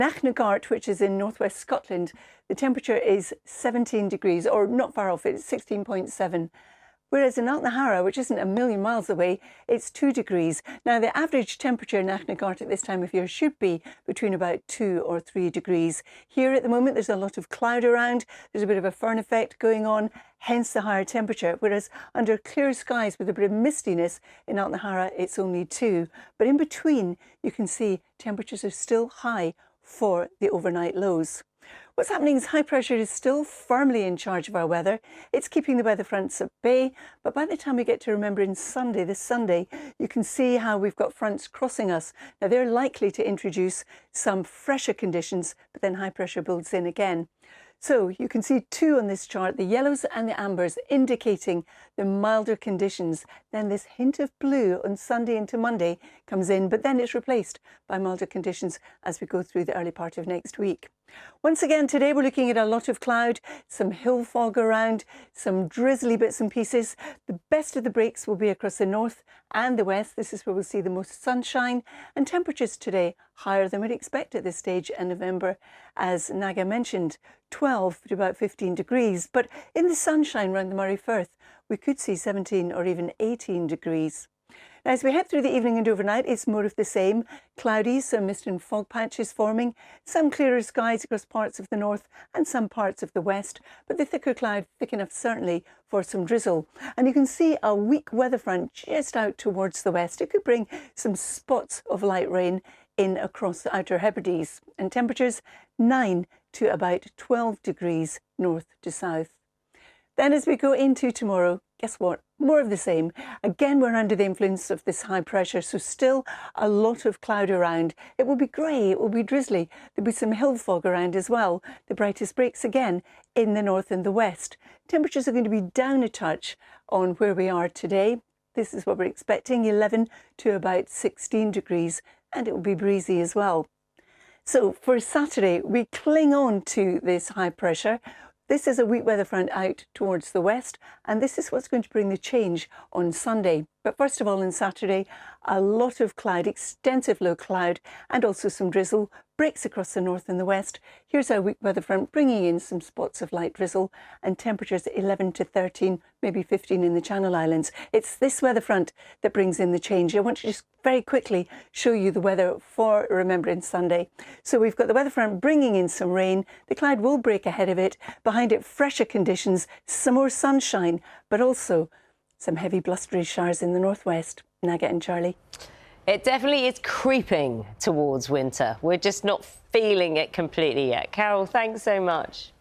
Nachnagart, which is in northwest Scotland, the temperature is 17 degrees, or not far off, it's 16.7. Whereas in Altnahara, which isn't a million miles away, it's 2 degrees. Now, the average temperature in Nachnagart at this time of year should be between about 2 or 3 degrees. Here at the moment, there's a lot of cloud around. There's a bit of a fern effect going on, hence the higher temperature. Whereas under clear skies with a bit of mistiness in Altnahara, it's only 2. But in between, you can see temperatures are still high for the overnight lows. What's happening is high pressure is still firmly in charge of our weather. It's keeping the weather fronts at bay, but by the time we get to Remembrance Sunday, this Sunday, you can see how we've got fronts crossing us. Now, they're likely to introduce some fresher conditions, but then high pressure builds in again. So you can see two on this chart, the yellows and the ambers, indicating the milder conditions. Then this hint of blue on Sunday into Monday comes in, but then it's replaced by milder conditions as we go through the early part of next week. Once again, today we're looking at a lot of cloud, some hill fog around, some drizzly bits and pieces. The best of the breaks will be across the north and the west. This is where we'll see the most sunshine, and temperatures today higher than we'd expect at this stage in November. As Naga mentioned, 12 to about 15 degrees, but in the sunshine around the Moray Firth, we could see 17 or even 18 degrees. Now, as we head through the evening and overnight, it's more of the same. Cloudy, some mist and fog patches forming, some clearer skies across parts of the north and some parts of the west, but the thicker cloud thick enough certainly for some drizzle. And you can see a weak weather front just out towards the west. It could bring some spots of light rain in across the Outer Hebrides, and temperatures 9 to about 12 degrees north to south. Then as we go into tomorrow, guess what? More of the same. Again, we're under the influence of this high pressure, so still a lot of cloud around. It will be grey, it will be drizzly. There'll be some hill fog around as well. The brightest breaks again in the north and the west. Temperatures are going to be down a touch on where we are today. This is what we're expecting, 11 to about 16 degrees, and it will be breezy as well. So for Saturday, we cling on to this high pressure. This is a weak weather front out towards the west, and this is what's going to bring the change on Sunday. But first of all, on Saturday, a lot of cloud, extensive low cloud, and also some drizzle, breaks across the north and the west. Here's our weak weather front bringing in some spots of light drizzle, and temperatures 11 to 13, maybe 15 in the Channel Islands. It's this weather front that brings in the change. I want to just very quickly show you the weather for Remembrance Sunday. So we've got the weather front bringing in some rain. The cloud will break ahead of it. Behind it, fresher conditions, some more sunshine, but also some heavy blustery showers in the northwest. Naga and Charlie. It definitely is creeping towards winter. We're just not feeling it completely yet. Carol, thanks so much.